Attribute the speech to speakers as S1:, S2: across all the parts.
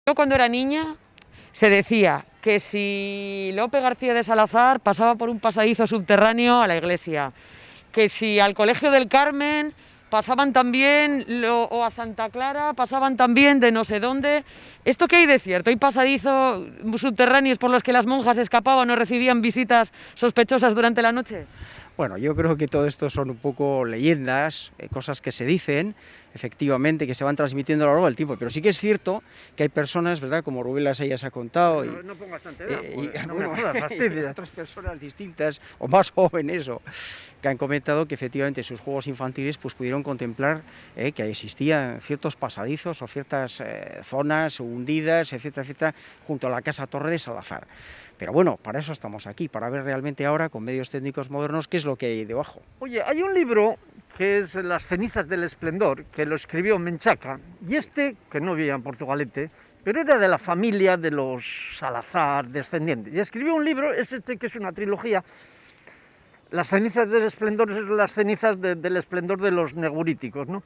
S1: Yo cuando era niña se decía que si Lope García de Salazar pasaba por un pasadizo subterráneo a la iglesia, que si al Colegio del Carmen pasaban también, o a Santa Clara pasaban también de no sé dónde. ¿Esto qué hay de cierto? ¿Hay pasadizos subterráneos por los que las monjas escapaban o recibían visitas sospechosas durante la noche?
S2: Bueno, yo creo que todo esto son un poco leyendas, cosas que se dicen, efectivamente, que se van transmitiendo a lo largo del tiempo, pero sí que es cierto que hay personas, ¿verdad?, como Rubén Lasella se ha contado,
S3: no pongas tanta edad,
S2: y,
S3: no
S2: bueno,
S3: me jodas, fastidia.
S2: otras personas distintas o más jóvenes que han comentado que efectivamente sus juegos infantiles pues pudieron contemplar que existían ciertos pasadizos o ciertas zonas hundidas, etcétera, etcétera, junto a la Casa Torre de Salazar. Pero bueno, para eso estamos aquí, para ver realmente ahora, con medios técnicos modernos, qué es lo que hay debajo.
S3: Oye, hay un libro que es Las cenizas del esplendor, que lo escribió Menchaca, y que no vivía en Portugalete, pero era de la familia de los Salazar, descendientes, y escribió un libro, que es una trilogía. Las cenizas del esplendor son las cenizas del esplendor de los neguríticos, ¿no?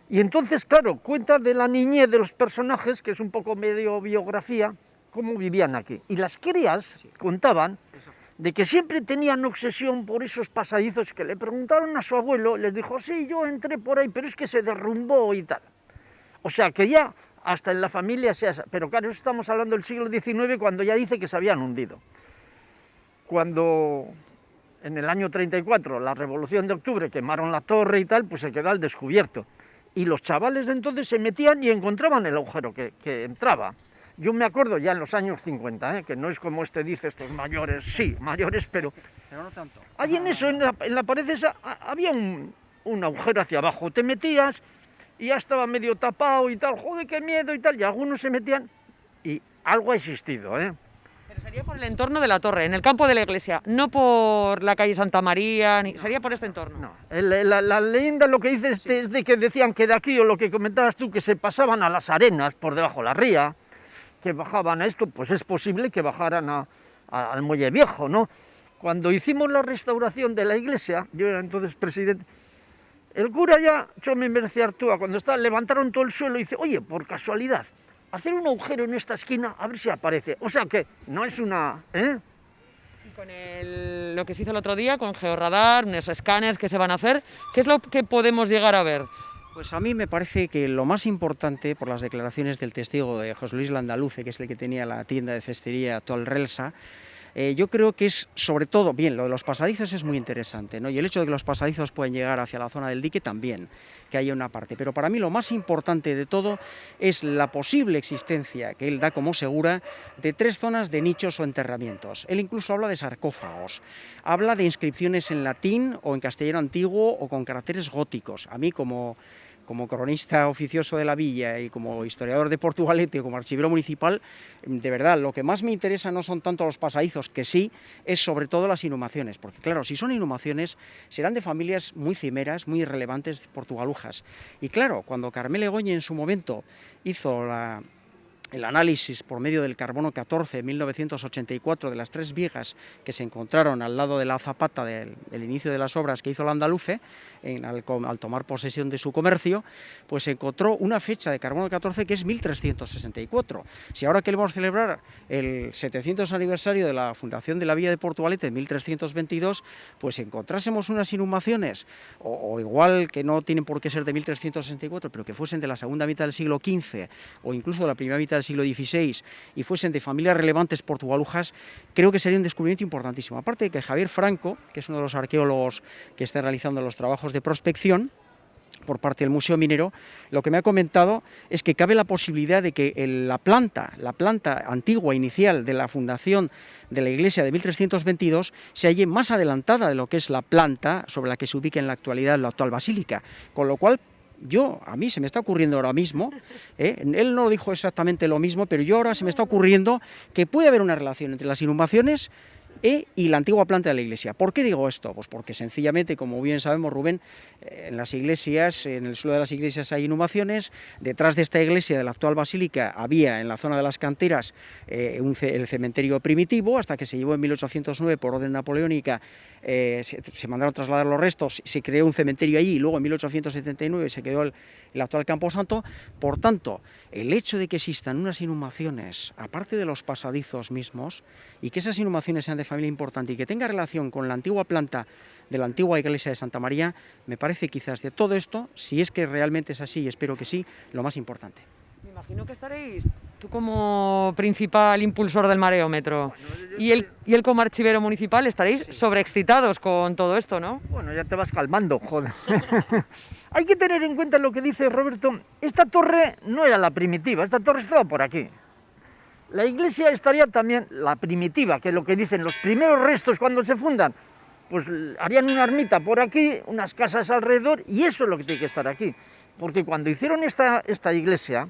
S3: Y entonces, claro, cuenta de la niñez de los personajes, que es un poco medio biografía, cómo vivían aquí. Y las crías contaban de que siempre tenían obsesión por esos pasadizos, que le preguntaron a su abuelo, les dijo, sí, yo entré por ahí, pero es que se derrumbó y tal. O sea, que ya hasta en la familia pero claro, estamos hablando del siglo XIX, cuando ya dice que se habían hundido. Cuando en el año 34, la Revolución de Octubre, quemaron la torre y tal, pues se quedó al descubierto. Y los chavales de entonces se metían y encontraban el agujero que entraba. Yo me acuerdo ya en los años 50, que no es como dice, estos mayores, sí, mayores, pero
S2: no tanto.
S3: Ahí en eso, en la pared esa, había un agujero hacia abajo. Te metías y ya estaba medio tapado y tal, joder, qué miedo y tal, y algunos se metían y algo ha existido,
S1: Pero sería por el entorno de la torre, en el campo de la iglesia, no por la calle Santa María, sería por este entorno.
S3: No, la leyenda lo que dice es de que decían que de aquí, o lo que comentabas tú, que se pasaban a las arenas por debajo de la ría, que bajaban a esto, pues es posible que bajaran al Muelle Viejo, ¿no? Cuando hicimos la restauración de la iglesia, yo era entonces presidente, el cura ya, yo me merecía Artúa, cuando levantaron todo el suelo y dice, oye, por casualidad, hacer un agujero en esta esquina, a ver si aparece. O sea que no es una...
S1: Y con lo que se hizo el otro día, con georradar, unos escáneres que se van a hacer, ¿qué es lo que podemos llegar a ver?
S2: Pues a mí me parece que lo más importante, por las declaraciones del testigo de José Luis Landaluce, que es el que tenía la tienda de cestería Tolrelsa, yo creo que es, sobre todo, bien, lo de los pasadizos es muy interesante, ¿no? Y el hecho de que los pasadizos pueden llegar hacia la zona del dique también, que haya una parte. Pero para mí lo más importante de todo es la posible existencia, que él da como segura, de 3 zonas de nichos o enterramientos. Él incluso habla de sarcófagos, habla de inscripciones en latín o en castellano antiguo o con caracteres góticos. A mí como cronista oficioso de la villa y como historiador de Portugalete, como archivero municipal, de verdad, lo que más me interesa no son tanto los pasadizos, que sí, es sobre todo las inhumaciones, porque claro, si son inhumaciones, serán de familias muy cimeras, muy irrelevantes portugalujas. Y claro, cuando Carmele Goñi en su momento hizo el análisis por medio del carbono 14 en 1984 de las 3 vigas que se encontraron al lado de la zapata del inicio de las obras que hizo Landaluce, al tomar posesión de su comercio, pues se encontró una fecha de carbono 14 que es 1364. Si ahora queremos celebrar el 700 aniversario de la fundación de la Villa de Portugalete en 1322, pues encontrásemos unas inhumaciones, o igual que no tienen por qué ser de 1364, pero que fuesen de la segunda mitad del siglo XV o incluso de la primera mitad del siglo XVI y fuesen de familias relevantes portugalujas, creo que sería un descubrimiento importantísimo. Aparte de que Javier Franco, que es uno de los arqueólogos que está realizando los trabajos de prospección por parte del Museo Minero, lo que me ha comentado es que cabe la posibilidad de que la planta antigua inicial de la fundación de la iglesia de 1322 se halle más adelantada de lo que es la planta sobre la que se ubica en la actualidad la actual basílica, con lo cual a mí se me está ocurriendo ahora mismo, él no dijo exactamente lo mismo, pero yo ahora se me está ocurriendo que puede haber una relación entre las inhumaciones y la antigua planta de la iglesia. ¿Por qué digo esto? Pues porque sencillamente, como bien sabemos, Rubén, en las iglesias, en el suelo de las iglesias hay inhumaciones. Detrás de esta iglesia, de la actual basílica, había en la zona de las canteras el cementerio primitivo, hasta que se llevó en 1809 por orden napoleónica, se mandaron trasladar los restos, se creó un cementerio allí y luego en 1879 se quedó el actual camposanto. Por tanto, el hecho de que existan unas inhumaciones, aparte de los pasadizos mismos, y que esas inhumaciones sean de familia importante y que tenga relación con la antigua planta de la antigua iglesia de Santa María, me parece quizás de todo esto, si es que realmente es así, y espero que sí, lo más importante.
S1: Me imagino que estaréis, tú como principal impulsor del mareómetro y él como archivero municipal, estaréis sobreexcitados con todo esto, ¿no?
S3: Bueno, ya te vas calmando, joder. Hay que tener en cuenta lo que dice Roberto. Esta torre no era la primitiva, esta torre estaba por aquí. La iglesia estaría también, la primitiva, que es lo que dicen los primeros restos cuando se fundan, pues harían una ermita por aquí, unas casas alrededor, y eso es lo que tiene que estar aquí. Porque cuando hicieron esta iglesia,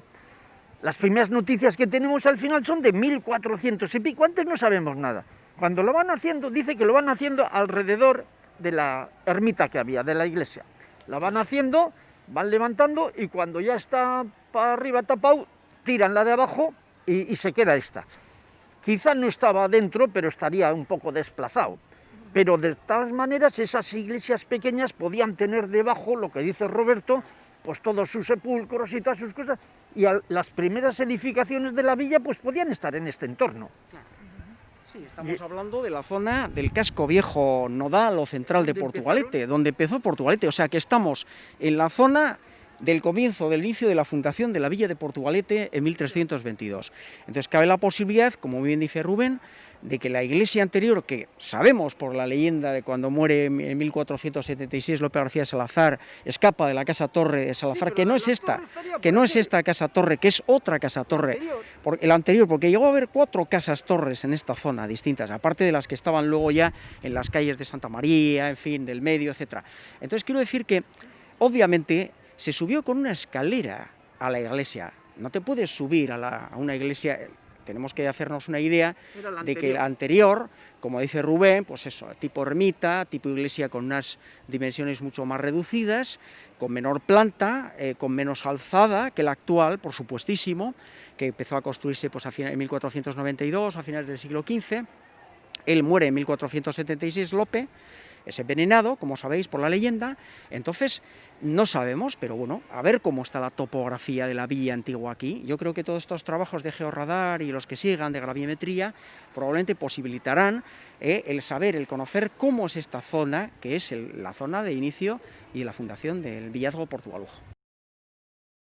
S3: las primeras noticias que tenemos al final son de 1400 y pico, antes no sabemos nada. Cuando lo van haciendo, dice que lo van haciendo alrededor de la ermita que había, de la iglesia. La van haciendo, van levantando, y cuando ya está para arriba tapado, tiran la de abajo y se queda esta. Quizá no estaba dentro, pero estaría un poco desplazado. Pero de todas maneras, esas iglesias pequeñas podían tener debajo, lo que dice Roberto, pues todos sus sepulcros y todas sus cosas, y las primeras edificaciones de la villa pues podían estar en este entorno.
S2: Sí, estamos hablando de la zona del casco viejo nodal o central de Portugalete, donde empezó Portugalete, o sea que estamos en la zona del comienzo, del inicio de la fundación de la villa de Portugalete en 1322. Entonces cabe la posibilidad, como bien dice Rubén, de que la iglesia anterior, que sabemos por la leyenda de cuando muere en 1476 Lope García de Salazar, escapa de la casa torre de Salazar, sí, que no es esta casa torre, que es otra casa torre, el anterior, porque llegó a haber 4 casas torres en esta zona distintas, aparte de las que estaban luego ya en las calles de Santa María, en fin, del medio, etcétera. Entonces quiero decir que, obviamente, se subió con una escalera a la iglesia. No te puedes subir a una iglesia. Tenemos que hacernos una idea de que la anterior, como dice Rubén, pues eso, tipo ermita, tipo iglesia con unas dimensiones mucho más reducidas, con menor planta, con menos alzada que la actual, por supuestísimo, que empezó a construirse pues, en 1492, a finales del siglo XV. Él muere en 1476, Lope, es envenenado, como sabéis, por la leyenda. Entonces, no sabemos, pero bueno, a ver cómo está la topografía de la villa antigua aquí. Yo creo que todos estos trabajos de georradar y los que sigan de graviometría probablemente posibilitarán el saber, el conocer cómo es esta zona, que es la zona de inicio y la fundación del Villazgo Portugalujos.